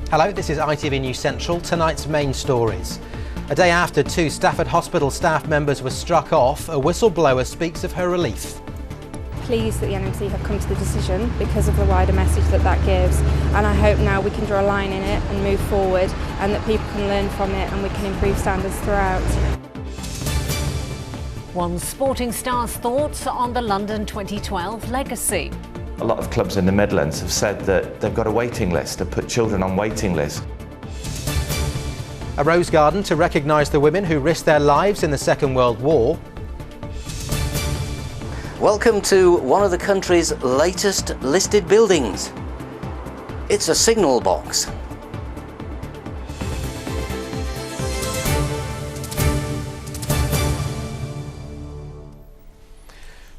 Hello, this is ITV News Central. Tonight's main stories. A day after two Stafford Hospital staff members were struck off, a whistleblower speaks of her relief. Pleased that the NMC have come to the decision because of the wider message that gives, and I hope now we can draw a line in it and move forward, and that people can learn from it and we can improve standards throughout. One sporting star's thoughts on the London 2012 legacy. A lot of clubs in the Midlands have said that they've got a waiting list, to put children on waiting lists. A rose garden to recognise the women who risked their lives in the Second World War. Welcome to one of the country's latest listed buildings. It's a signal box.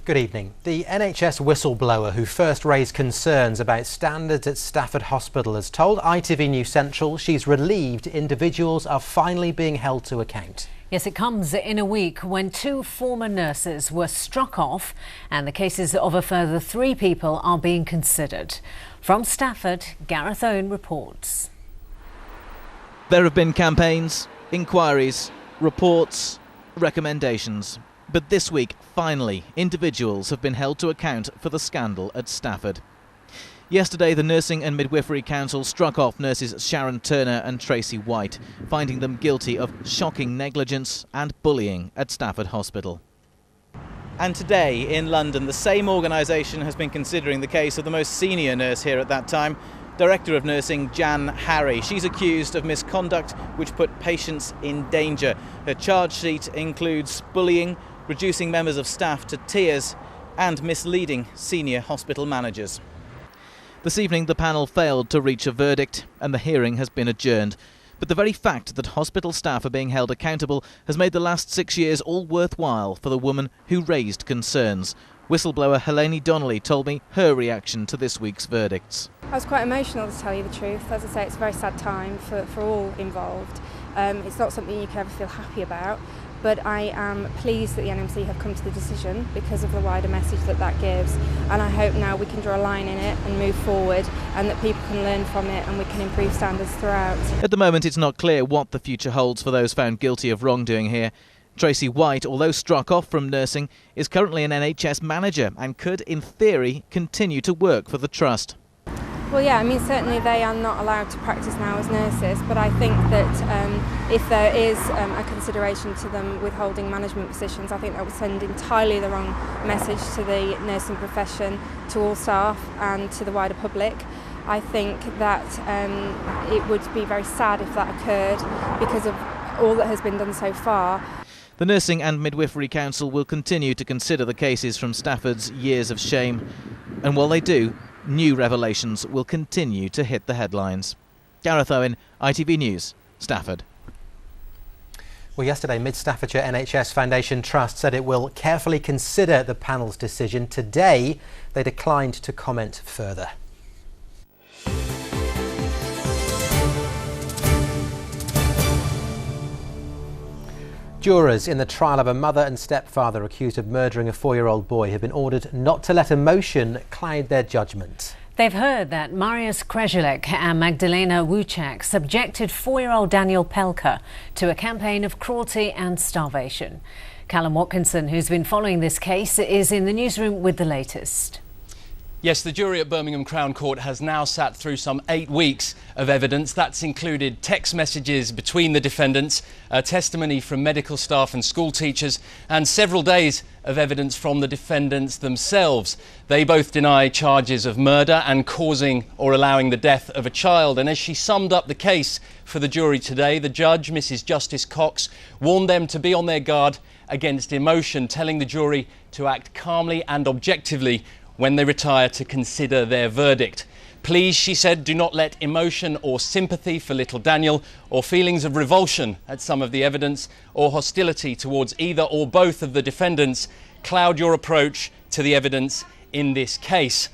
Good evening. The NHS whistleblower who first raised concerns about standards at Stafford Hospital has told ITV News Central she's relieved individuals are finally being held to account. Yes, it comes in a week when two former nurses were struck off and the cases of a further 3 people are being considered. From Stafford, Gareth Owen reports. There have been campaigns, inquiries, reports, recommendations. But this week, finally, individuals have been held to account for the scandal at Stafford. Yesterday, the Nursing and Midwifery Council struck off nurses Sharon Turner and Tracy White, finding them guilty of shocking negligence and bullying at Stafford Hospital. And today, in London, the same organisation has been considering the case of the most senior nurse here at that time, Director of Nursing Jan Harry. She's accused of misconduct which put patients in danger. Her charge sheet includes bullying, reducing members of staff to tears and misleading senior hospital managers. This evening the panel failed to reach a verdict and the hearing has been adjourned. But the very fact that hospital staff are being held accountable has made the last 6 years all worthwhile for the woman who raised concerns. Whistleblower Helene Donnelly told me her reaction to this week's verdicts. I was quite emotional, to tell you the truth. As I say, it's a very sad time for all involved. It's not something you can ever feel happy about, but I am pleased that the NMC have come to the decision because of the wider message that gives, and I hope now we can draw a line in it and move forward, and that people can learn from it and we can improve standards throughout. At the moment it's not clear what the future holds for those found guilty of wrongdoing here. Tracy White, although struck off from nursing, is currently an NHS manager and could, in theory, continue to work for the trust. Well, yeah, I mean, certainly they are not allowed to practice now as nurses, but I think that if there is a consideration to them withholding management positions, I think that would send entirely the wrong message to the nursing profession, to all staff and to the wider public. I think that it would be very sad if that occurred because of all that has been done so far. The Nursing and Midwifery Council will continue to consider the cases from Stafford's years of shame, and while they do, new revelations will continue to hit the headlines. Gareth Owen, ITV News, Stafford. Well, yesterday, Mid Staffordshire NHS Foundation Trust said it will carefully consider the panel's decision. Today, they declined to comment further. Jurors in the trial of a mother and stepfather accused of murdering a 4-year-old boy have been ordered not to let emotion cloud their judgment. They've heard that Mariusz Krezulek and Magdalena Wuczak subjected 4-year-old Daniel Pelka to a campaign of cruelty and starvation. Callum Watkinson, who's been following this case, is in the newsroom with the latest. Yes, the jury at Birmingham Crown Court has now sat through some 8 weeks of evidence. That's included text messages between the defendants, testimony from medical staff and school teachers, and several days of evidence from the defendants themselves. They both deny charges of murder and causing or allowing the death of a child. And as she summed up the case for the jury today, the judge, Mrs. Justice Cox, warned them to be on their guard against emotion, telling the jury to act calmly and objectively when they retire to consider their verdict. Please, she said, do not let emotion or sympathy for little Daniel or feelings of revulsion at some of the evidence or hostility towards either or both of the defendants cloud your approach to the evidence in this case.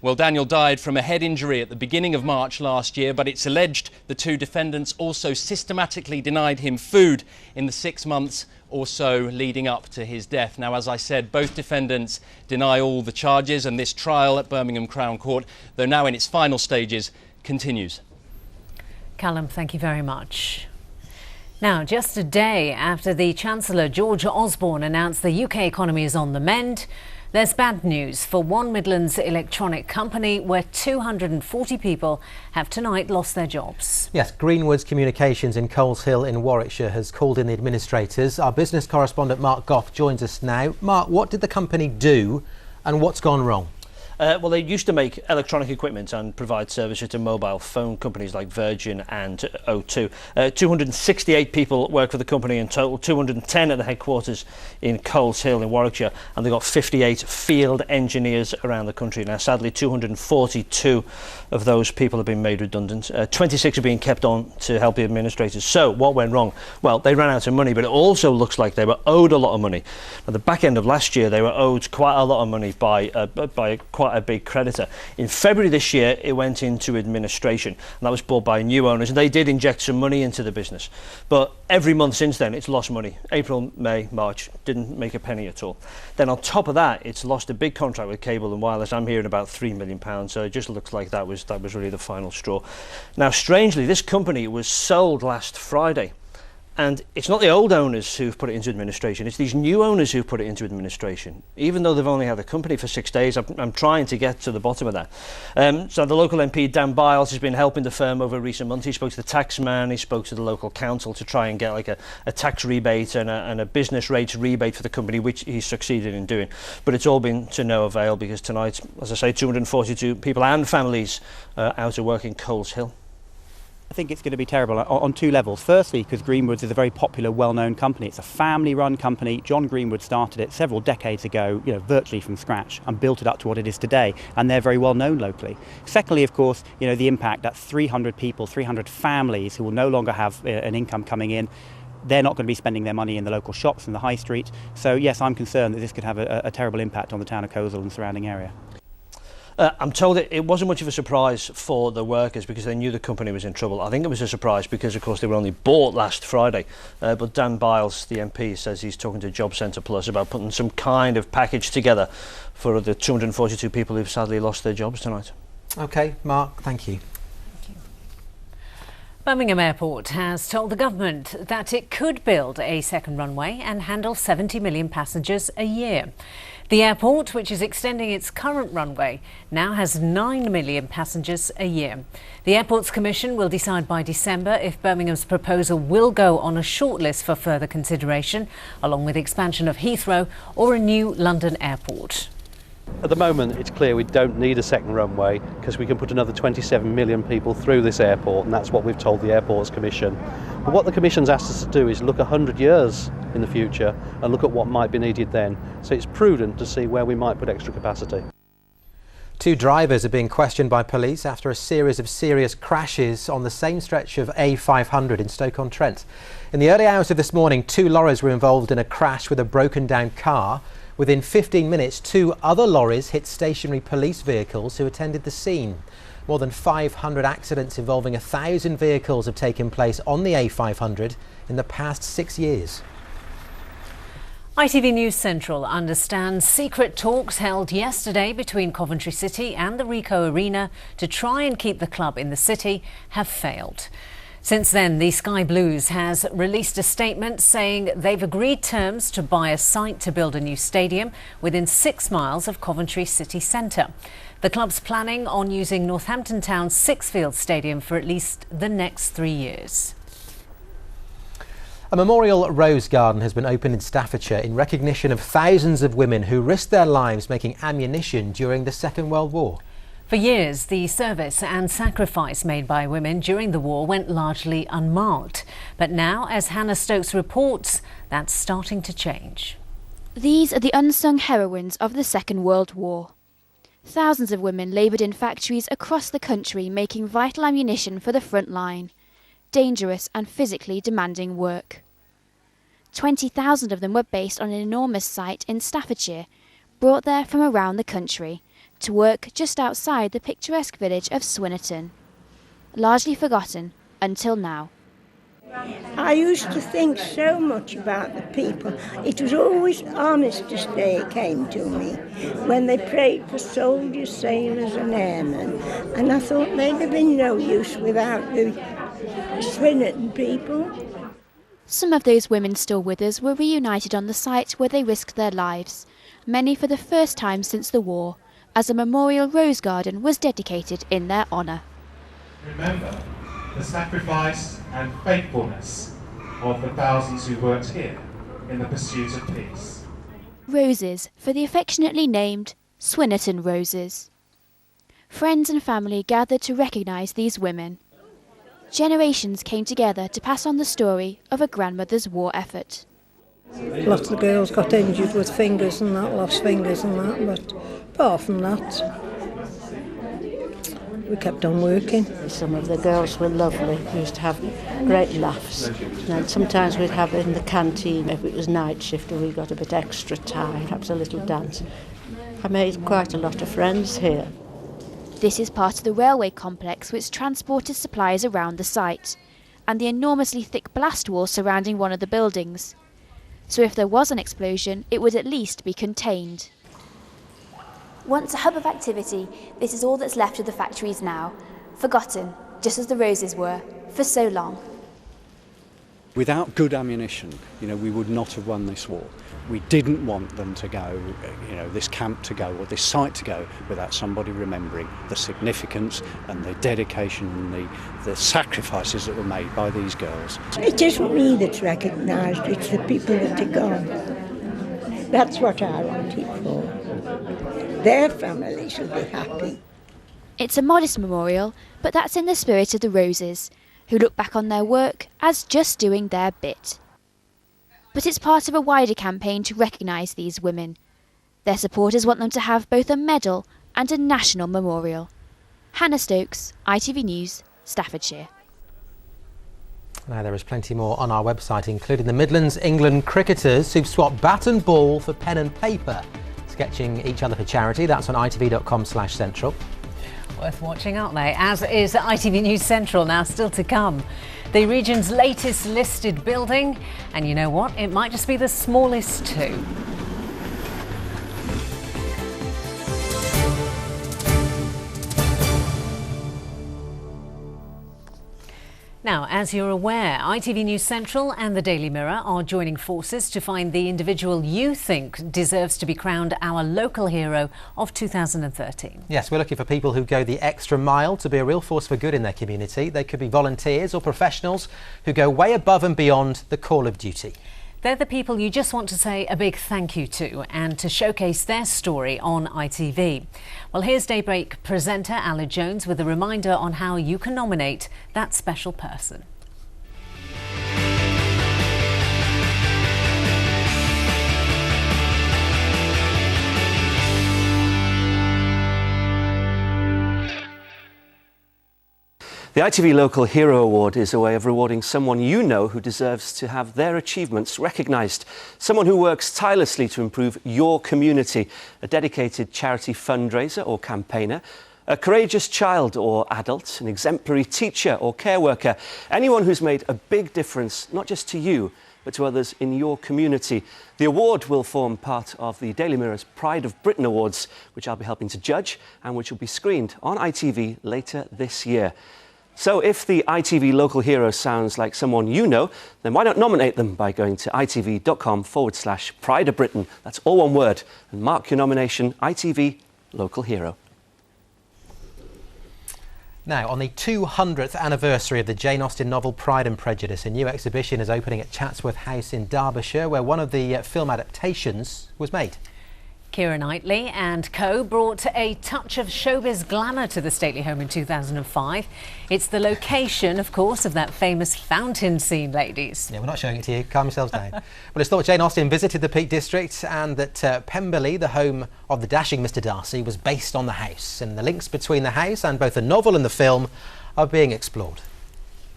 Well, Daniel died from a head injury at the beginning of March last year, but it's alleged the two defendants also systematically denied him food in the 6 months or so leading up to his death. Now, as I said, both defendants deny all the charges, and this trial at Birmingham Crown Court, though now in its final stages, continues. Callum, thank you very much. Now, just a day after the Chancellor George Osborne announced the UK economy is on the mend, there's bad news for one Midlands electronic company where 240 people have tonight lost their jobs. Yes, Greenwood's Communications in Coleshill in Warwickshire has called in the administrators. Our business correspondent Mark Goff joins us now. Mark, what did the company do and what's gone wrong? Well, they used to make electronic equipment and provide services to mobile phone companies like Virgin and O2. 268 people work for the company in total, 210 at the headquarters in Coleshill in Warwickshire, and they've got 58 field engineers around the country. Now, sadly, 242 of those people have been made redundant. 26 are being kept on to help the administrators. So, what went wrong? Well, they ran out of money, but it also looks like they were owed a lot of money. At the back end of last year, they were owed quite a lot of money by quite a big creditor. In February this year, it went into administration, and that was bought by new owners, and they did inject some money into the business. But every month since then, it's lost money. April, May, March, didn't make a penny at all. Then on top of that, it's lost a big contract with Cable and Wireless. I'm hearing about £3 million, so it just looks like that was really the final straw. Now, strangely, this company was sold last Friday. And it's not the old owners who've put it into administration, it's these new owners who've put it into administration. Even though they've only had the company for 6 days, I'm trying to get to the bottom of that. So the local MP, Dan Biles, has been helping the firm over recent months. He spoke to the taxman, he spoke to the local council to try and get like a tax rebate and a business rates rebate for the company, which he succeeded in doing. But it's all been to no avail because tonight, as I say, 242 people and families out of work in Coleshill. I think it's going to be terrible on two levels. Firstly, because Greenwood's is a very popular, well-known company. It's a family-run company. John Greenwood started it several decades ago, virtually from scratch, and built it up to what it is today. And they're very well-known locally. Secondly, of course, the impact that 300 people, 300 families who will no longer have an income coming in. They're not going to be spending their money in the local shops in the high street. So yes, I'm concerned that this could have a terrible impact on the town of Coleshill and surrounding area. I'm told it wasn't much of a surprise for the workers because they knew the company was in trouble. I think it was a surprise because, of course, they were only bought last Friday. But Dan Biles, the MP, says he's talking to Job Centre Plus about putting some kind of package together for the 242 people who've sadly lost their jobs tonight. OK, Mark, thank you. Birmingham Airport has told the government that it could build a second runway and handle 70 million passengers a year. The airport, which is extending its current runway, now has 9 million passengers a year. The Airports Commission will decide by December if Birmingham's proposal will go on a shortlist for further consideration, along with expansion of Heathrow or a new London airport. At the moment, it's clear we don't need a second runway because we can put another 27 million people through this airport, and that's what we've told the Airports Commission. But what the Commission's asked us to do is look 100 years in the future and look at what might be needed then. So it's prudent to see where we might put extra capacity. 2 drivers are being questioned by police after a series of serious crashes on the same stretch of A500 in Stoke-on-Trent. In the early hours of this morning, 2 lorries were involved in a crash with a broken-down car. Within 15 minutes, 2 other lorries hit stationary police vehicles who attended the scene. More than 500 accidents involving 1,000 vehicles have taken place on the A500 in the past 6 years. ITV News Central understands secret talks held yesterday between Coventry City and the Ricoh Arena to try and keep the club in the city have failed. Since then, the Sky Blues has released a statement saying they've agreed terms to buy a site to build a new stadium within 6 miles of Coventry city centre. The club's planning on using Northampton Town's Sixfields Stadium for at least the next 3 years. A memorial rose garden has been opened in Staffordshire in recognition of thousands of women who risked their lives making ammunition during the Second World War. For years, the service and sacrifice made by women during the war went largely unmarked. But now, as Hannah Stokes reports, that's starting to change. These are the unsung heroines of the Second World War. Thousands of women laboured in factories across the country making vital ammunition for the front line. Dangerous and physically demanding work. 20,000 of them were based on an enormous site in Staffordshire, brought there from around the country, to work just outside the picturesque village of Swinnerton. Largely forgotten until now. I used to think so much about the people. It was always Armistice Day came to me, when they prayed for soldiers, sailors and airmen. And I thought they'd have been no use without the Swinnerton people. Some of those women still with us were reunited on the site where they risked their lives, many for the first time since the war, as a memorial rose garden was dedicated in their honour. Remember the sacrifice and faithfulness of the thousands who worked here in the pursuit of peace. Roses for the affectionately named Swinnerton Roses. Friends and family gathered to recognise these women. Generations came together to pass on the story of a grandmother's war effort. Lots of the girls got injured with fingers and that, lost fingers and that, but apart from that, we kept on working. Some of the girls were lovely. We used to have great laughs. And sometimes we'd have in the canteen, if it was night shift or we got a bit extra time, perhaps a little dance. I made quite a lot of friends here. This is part of the railway complex which transported supplies around the site, and the enormously thick blast wall surrounding one of the buildings. So if there was an explosion, it would at least be contained. Once a hub of activity, this is all that's left of the factories now, forgotten, just as the roses were, for so long. Without good ammunition, we would not have won this war. We didn't want them to go, this camp to go or this site to go without somebody remembering the significance and the dedication and the sacrifices that were made by these girls. It isn't me that's recognised, it's the people that are gone. That's what I want it for. Their families will be happy. It's a modest memorial, but that's in the spirit of the Roses, who look back on their work as just doing their bit. But it's part of a wider campaign to recognise these women. Their supporters want them to have both a medal and a national memorial. Hannah Stokes, ITV News, Staffordshire. Now there is plenty more on our website, including the Midlands England cricketers who've swapped bat and ball for pen and paper, sketching each other for charity. That's on itv.com/central. Worth watching, aren't they? As is ITV News Central, now still to come. The region's latest listed building, and you know what? It might just be the smallest too. Now, as you're aware, ITV News Central and the Daily Mirror are joining forces to find the individual you think deserves to be crowned our local hero of 2013. Yes, we're looking for people who go the extra mile to be a real force for good in their community. They could be volunteers or professionals who go way above and beyond the call of duty. They're the people you just want to say a big thank you to and to showcase their story on ITV. Well, here's Daybreak presenter Ala Jones with a reminder on how you can nominate that special person. The ITV Local Hero Award is a way of rewarding someone you know who deserves to have their achievements recognised. Someone who works tirelessly to improve your community, a dedicated charity fundraiser or campaigner, a courageous child or adult, an exemplary teacher or care worker, anyone who's made a big difference, not just to you, but to others in your community. The award will form part of the Daily Mirror's Pride of Britain Awards, which I'll be helping to judge and which will be screened on ITV later this year. So if the ITV Local Hero sounds like someone you know, then why not nominate them by going to itv.com/Pride of Britain. That's all one word. And mark your nomination, ITV Local Hero. Now, on the 200th anniversary of the Jane Austen novel Pride and Prejudice, a new exhibition is opening at Chatsworth House in Derbyshire, where one of the film adaptations was made. Keira Knightley and co brought a touch of showbiz glamour to the stately home in 2005. It's the location, of course, of that famous fountain scene, ladies. Yeah, we're not showing it to you. Calm yourselves down. Well, it's thought Jane Austen visited the Peak District and that Pemberley, the home of the dashing Mr Darcy, was based on the house. And the links between the house and both the novel and the film are being explored.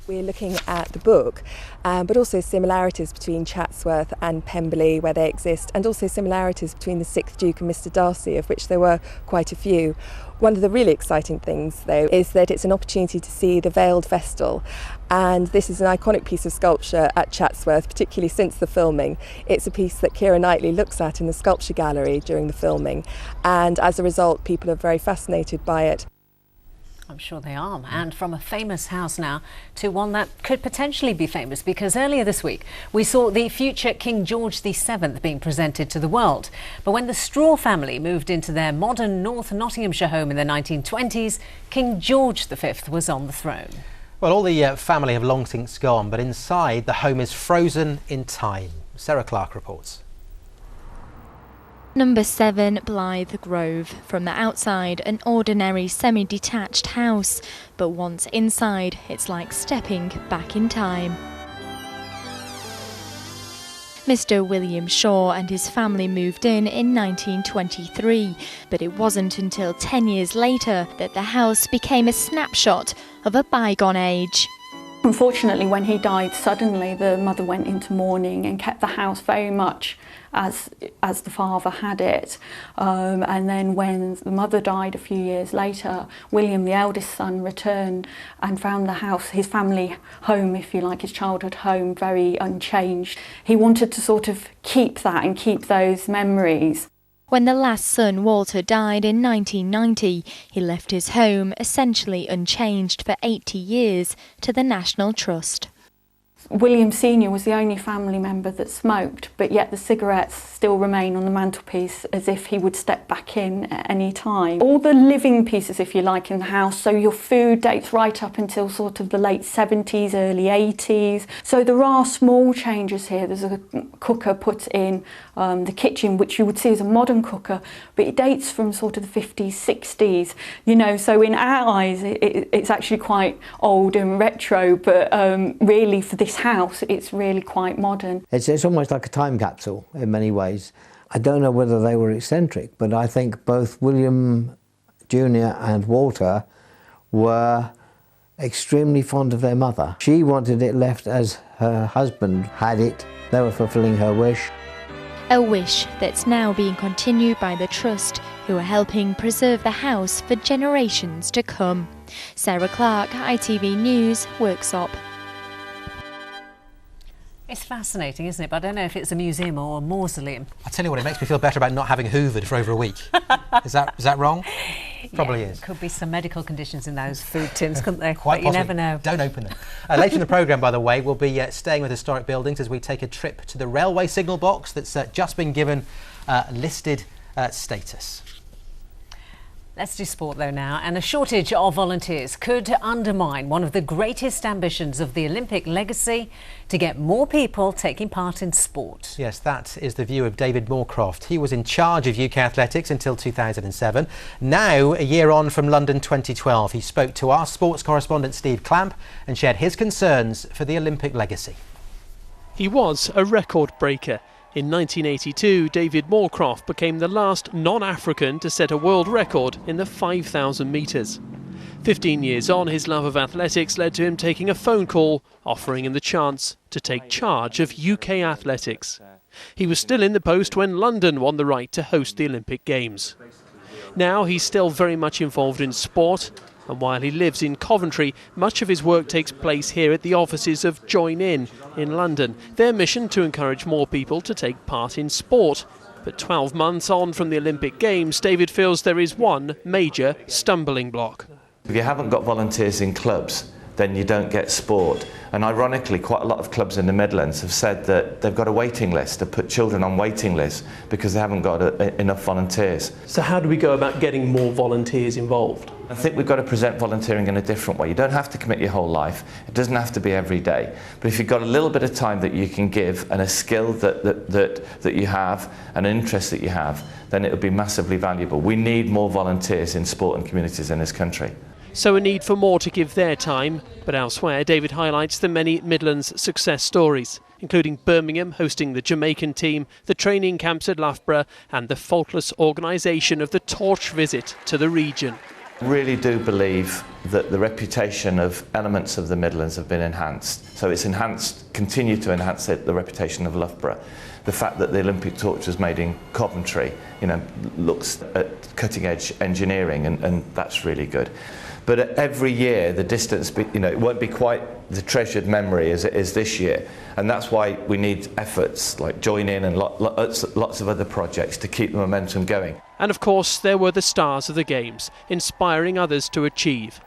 We're looking at the book, but also similarities between Chatsworth and Pemberley where they exist, and also similarities between the 6th Duke and Mr Darcy, of which there were quite a few. One of the really exciting things, though, is that it's an opportunity to see the Veiled Vestal, and this is an iconic piece of sculpture at Chatsworth, particularly since the filming. It's a piece that Keira Knightley looks at in the sculpture gallery during the filming, and as a result people are very fascinated by it. I'm sure they are. And from a famous house now to one that could potentially be famous, because earlier this week we saw the future King George VII being presented to the world. But when the Straw family moved into their modern North Nottinghamshire home in the 1920s, King George V was on the throne. Well, all the family have long since gone, but inside the home is frozen in time. Sarah Clark reports. Number 7 Blythe Grove. From the outside, an ordinary semi-detached house, but once inside, it's like stepping back in time. Mr. William Shaw and his family moved in 1923, but it wasn't until 10 years later that the house became a snapshot of a bygone age. Unfortunately, when he died suddenly, the mother went into mourning and kept the house very much as the father had it. And then when the mother died a few years later, William, the eldest son, returned and found the house, his family home, if you like, his childhood home, very unchanged. He wanted to sort of keep that and keep those memories. When the last son, Walter, died in 1990, he left his home essentially unchanged for 80 years to the National Trust. William Sr. was the only family member that smoked, but yet the cigarettes still remain on the mantelpiece as if he would step back in at any time. All the living pieces, if you like, in the house, so your food dates right up until sort of the late 70s, early 80s. So there are small changes here. There's a cooker put in the kitchen, which you would see as a modern cooker, but it dates from sort of the 50s, 60s, you know, so in our eyes it's actually quite old and retro, but really for this house it's really quite modern. It's almost like a time capsule in many ways. I don't know whether they were eccentric, but I think both William Jr. and Walter were extremely fond of their mother. She wanted it left as her husband had it. They were fulfilling her wish. A wish that's now being continued by the Trust, who are helping preserve the house for generations to come. Sarah Clark, ITV News, Worksop. It's fascinating, isn't it? But I don't know if it's a museum or a mausoleum. I tell you what, it makes me feel better about not having hoovered for over a week. Is that wrong? Probably is. Could be some medical conditions in those food tins, couldn't there? Quite but you possibly. never know. Don't open them. Later in the programme, by the way, we'll be staying with historic buildings as we take a trip to the railway signal box that's just been given listed status. Let's do sport though now, and a shortage of volunteers could undermine one of the greatest ambitions of the Olympic legacy, to get more people taking part in sport. Yes, that is the view of David Moorcroft. He was in charge of UK athletics until 2007. Now, a year on from London 2012, he spoke to our sports correspondent Steve Clamp and shared his concerns for the Olympic legacy. He was a record breaker. In 1982, David Moorcroft became the last non-African to set a world record in the 5,000 metres. 15 years on, his love of athletics led to him taking a phone call, offering him the chance to take charge of UK athletics. He was still in the post when London won the right to host the Olympic Games. Now he's still very much involved in sport, and while he lives in Coventry, much of his work takes place here at the offices of Join In London. Their mission to encourage more people to take part in sport. But 12 months on from the Olympic Games, David feels there is one major stumbling block. If you haven't got volunteers in clubs, then you don't get sport. And ironically, quite a lot of clubs in the Midlands have said that they've got a waiting list, to put children on waiting lists because they haven't got enough volunteers. So how do we go about getting more volunteers involved? I think we've got to present volunteering in a different way. You don't have to commit your whole life. It doesn't have to be every day. But if you've got a little bit of time that you can give and a skill that you have, an interest that you have, then it would be massively valuable. We need more volunteers in sport and communities in this country. So a need for more to give their time, but elsewhere David highlights the many Midlands success stories, including Birmingham hosting the Jamaican team, the training camps at Loughborough and the faultless organisation of the Torch visit to the region. I really do believe that the reputation of elements of the Midlands have been enhanced. So it's enhanced, continued to enhance the reputation of Loughborough. The fact that the Olympic torch was made in Coventry, looks at cutting-edge engineering, and that's really good. But every year, the distance, it won't be quite the treasured memory as it is this year. And that's why we need efforts like Join In and lots of other projects to keep the momentum going. And of course, there were the stars of the Games, inspiring others to achieve.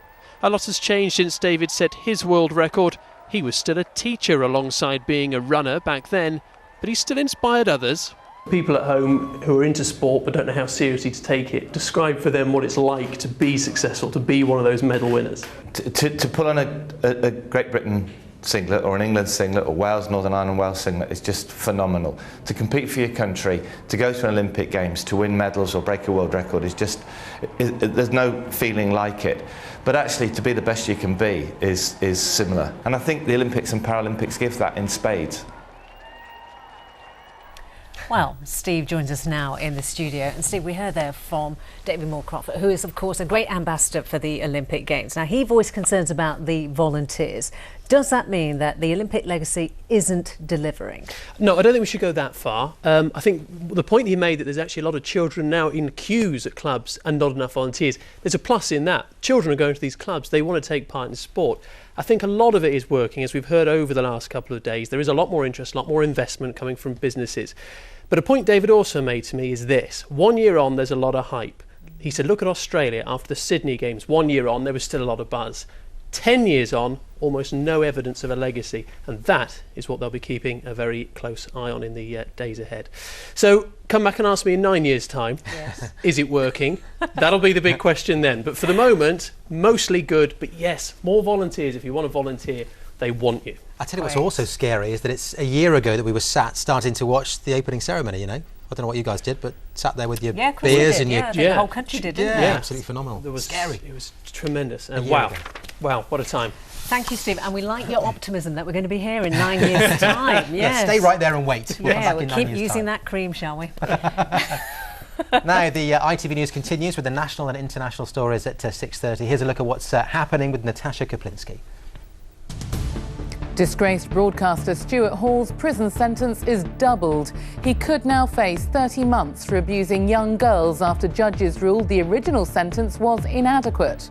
A lot has changed since David set his world record. He was still a teacher alongside being a runner back then, but he still inspired others. People at home who are into sport but don't know how seriously to take it, describe for them what it's like to be successful, to be one of those medal winners. To pull on a Great Britain singlet or an England singlet or Wales, Northern Ireland Wales singlet is just phenomenal. To compete for your country, to go to an Olympic Games, to win medals or break a world record is just, there's no feeling like it. But actually to be the best you can be is similar. And I think the Olympics and Paralympics give that in spades. Well, Steve joins us now in the studio. And Steve, we heard there from David Moorcroft, who is, of course, a great ambassador for the Olympic Games. Now, he voiced concerns about the volunteers. Does that mean that the Olympic legacy isn't delivering? No, I don't think we should go that far. I think the point he made that there's actually a lot of children now in queues at clubs and not enough volunteers, there's a plus in that. Children are going to these clubs, they want to take part in sport. I think a lot of it is working, as we've heard over the last couple of days. There is a lot more interest, a lot more investment coming from businesses. But a point David also made to me is this. 1 year on, there's a lot of hype. He said, look at Australia after the Sydney Games. 1 year on, there was still a lot of buzz. 10 years on, almost no evidence of a legacy. And that is what they'll be keeping a very close eye on in the days ahead. So come back and ask me in 9 years' time, yes. Is it working? That'll be the big question then. But for the moment, mostly good. But yes, more volunteers. If you want to volunteer, they want you. I tell you what's also scary is that it's a year ago that we were sat starting to watch the opening ceremony, you know. I don't know what you guys did, but sat there with your beers and your... Yeah, the whole country did, didn't Yeah, absolutely phenomenal. It was scary. It was tremendous. And wow, what a time. Thank you, Steve. And we like your optimism that we're going to be here in 9 years' time. Yes. Stay right there and wait. We'll keep using that cream, shall we? Now, the ITV News continues with the national and international stories at 6:30. Here's a look at what's happening with Natasha Kaplinsky. Disgraced broadcaster Stuart Hall's prison sentence is doubled. He could now face 30 months for abusing young girls after judges ruled the original sentence was inadequate.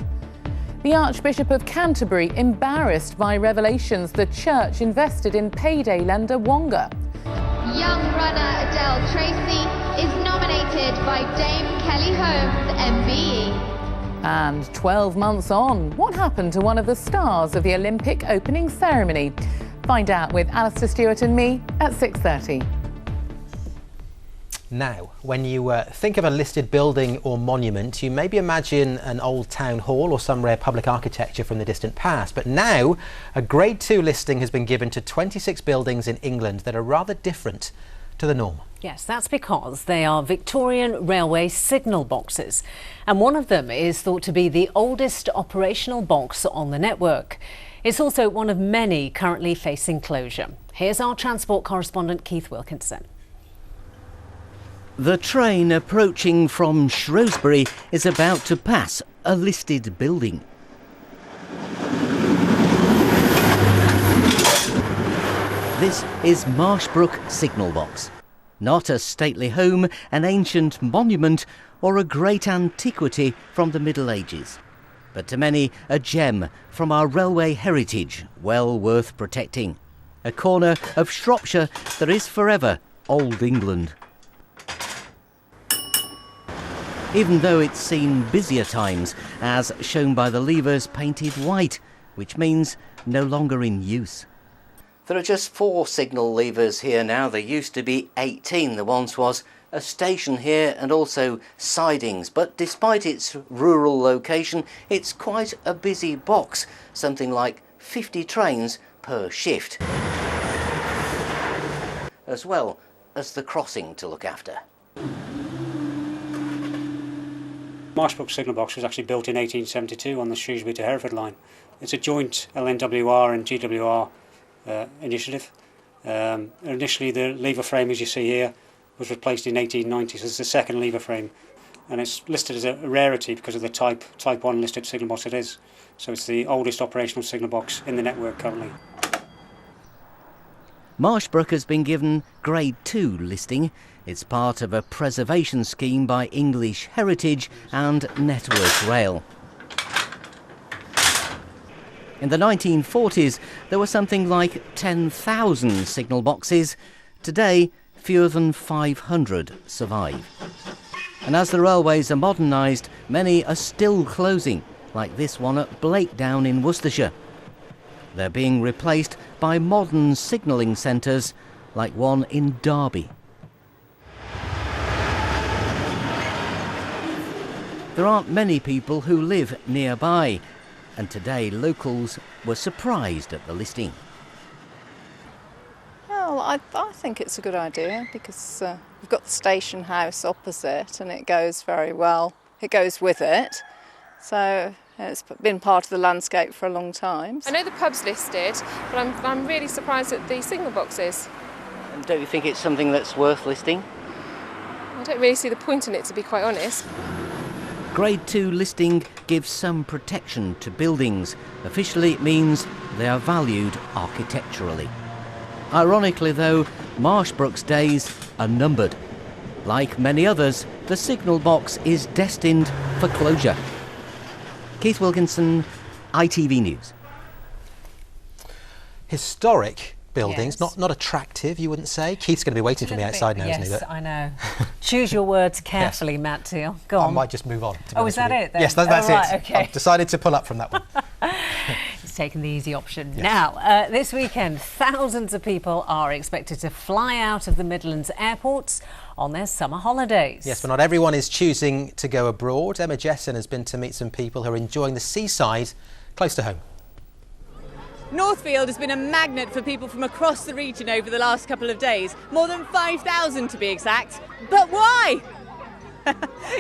The Archbishop of Canterbury embarrassed by revelations the church invested in payday lender Wonga. Young runner Adele Tracy is nominated by Dame Kelly Holmes, MBE. And 12 months on, what happened to one of the stars of the Olympic opening ceremony? Find out with Alistair Stewart and me at 6:30. Now, when you think of a listed building or monument, you maybe imagine an old town hall or some rare public architecture from the distant past. But now, a Grade 2 listing has been given to 26 buildings in England that are rather different to the norm. Yes, that's because they are Victorian railway signal boxes. And one of them is thought to be the oldest operational box on the network. It's also one of many currently facing closure. Here's our transport correspondent Keith Wilkinson. The train approaching from Shrewsbury is about to pass a listed building. This is Marshbrook Signal Box. Not a stately home, an ancient monument or a great antiquity from the Middle Ages. But to many, a gem from our railway heritage, well worth protecting. A corner of Shropshire that is forever Old England. Even though it's seen busier times, as shown by the levers painted white, which means no longer in use. There are just 4 signal levers here now. There used to be 18. There once was a station here and also sidings. But despite its rural location, it's quite a busy box. Something like 50 trains per shift. As well as the crossing to look after. Marshbrook Signal Box was actually built in 1872 on the Shrewsbury to Hereford line. It's a joint LNWR and GWR initiative. Initially the lever frame, as you see here, was replaced in 1890, so it's the second lever frame, and it's listed as a rarity because of the type 1 listed signal box it is. So it's the oldest operational signal box in the network currently. Marshbrook has been given Grade 2 listing. It's part of a preservation scheme by English Heritage and Network Rail. In the 1940s, there were something like 10,000 signal boxes. Today, fewer than 500 survive. And as the railways are modernised, many are still closing. like this one at Blakedown in Worcestershire. They're being replaced by modern signalling centres like one in Derby. There aren't many people who live nearby, and today locals were surprised at the listing. Well, I think it's a good idea because we've got the station house opposite and it goes very well. It goes with it. So it's been part of the landscape for a long time. I know the pub's listed, but I'm really surprised at the signal boxes. And don't you think it's something that's worth listing? I don't really see the point in it, to be quite honest. Grade 2 listing gives some protection to buildings. Officially, it means they are valued architecturally. Ironically, though, Marshbrook's days are numbered. Like many others, the signal box is destined for closure. Keith Wilkinson, ITV News. Historic buildings, Yes. not attractive, you wouldn't say. Keith's going to be waiting for me outside now, isn't he? Yes, I know. Choose your words carefully, Matt Teale. Go on. I might just move on. Oh, is that it then? Yes, that's right, it. okay. I've decided to pull up from that one. He's taken the easy option. Yes. Now, this weekend, thousands of people are expected to fly out of the Midlands airports on their summer holidays. Yes, but not everyone is choosing to go abroad. Emma Jesson has been to meet some people who are enjoying the seaside close to home. Northfield has been a magnet for people from across the region over the last couple of days. More than 5,000 to be exact. But why?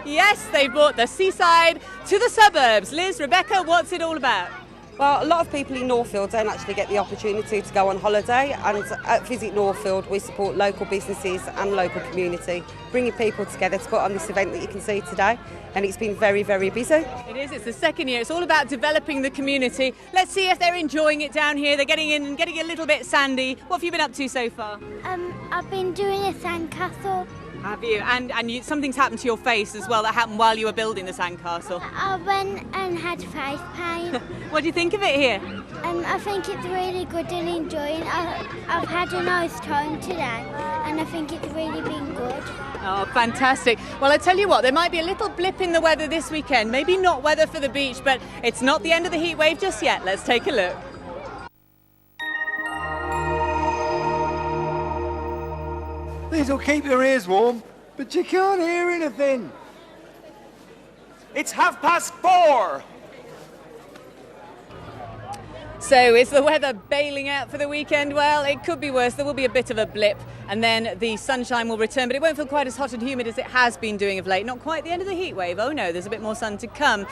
Yes, they brought the seaside to the suburbs. Liz, Rebecca, what's it all about? Well, a lot of people in Northfield don't actually get the opportunity to go on holiday, and at Visit Northfield we support local businesses and local community, bringing people together to put on this event that you can see today, and it's been very, very busy. It is, it's the second year. It's all about developing the community. Let's see if they're enjoying it down here. They're getting in and getting a little bit sandy. What have you been up to so far? I've been doing a sandcastle. Have you? And something's happened to your face as well. That happened while you were building the sandcastle. I went and had face paint. What do you think of it here? I think it's really good and enjoying. I've had a nice time today and I think it's really been good. Oh, fantastic. Well, I tell you what, there might be a little blip in the weather this weekend. Maybe not weather for the beach, but it's not the end of the heat wave just yet. Let's take a look. This'll keep your ears warm, but you can't hear anything. It's 4:30. So is the weather bailing out for the weekend? Well, it could be worse. There will be a bit of a blip and then the sunshine will return, but it won't feel quite as hot and humid as it has been doing of late. Not quite the end of the heat wave. Oh no, there's a bit more sun to come.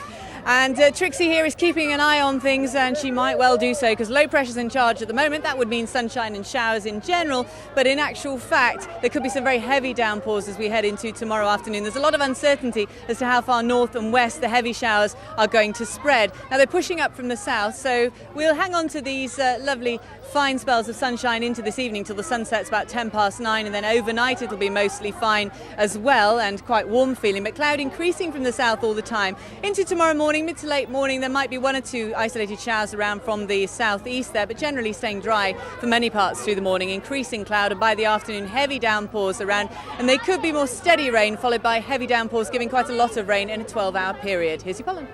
And Trixie here is keeping an eye on things, and she might well do so because low pressure's in charge at the moment. That would mean sunshine and showers in general, but in actual fact there could be some very heavy downpours as we head into tomorrow afternoon. There's a lot of uncertainty as to how far north and west the heavy showers are going to spread. Now they're pushing up from the south, so we'll hang on to these lovely fine spells of sunshine into this evening till the sun sets about 9:10, and then overnight it'll be mostly fine as well and quite warm feeling, but cloud increasing from the south all the time. Into tomorrow morning, mid to late morning, there might be one or two isolated showers around from the southeast there, but generally staying dry for many parts through the morning. Increasing cloud, and by the afternoon heavy downpours around, and they could be more steady rain followed by heavy downpours giving quite a lot of rain in a 12-hour period. Here's your pollen.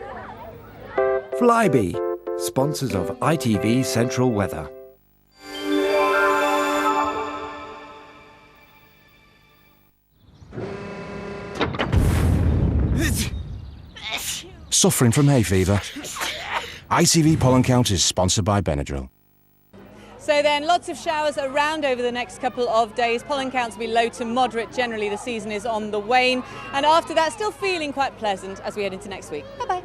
Flybe, sponsors of ITV Central Weather. Suffering from hay fever? ITV Pollen Count is sponsored by Benadryl. So then lots of showers around over the next couple of days. Pollen counts will be low to moderate. Generally the season is on the wane, and after that still feeling quite pleasant as we head into next week. Bye-bye.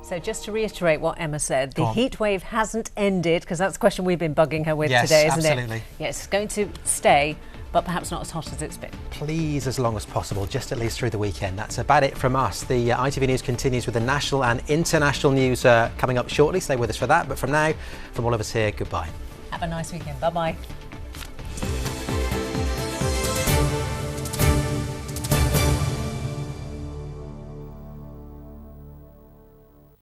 So just to reiterate what Emma said, the heat wave hasn't ended, because that's the question we've been bugging her with today, isn't absolutely. it? Yes, it's going to stay, but perhaps not as hot as it's been. Please, as long as possible, just at least through the weekend. That's about it from us. The ITV News continues with the national and international news coming up shortly. Stay with us for that. But from now, from all of us here, goodbye. Have a nice weekend. Bye-bye.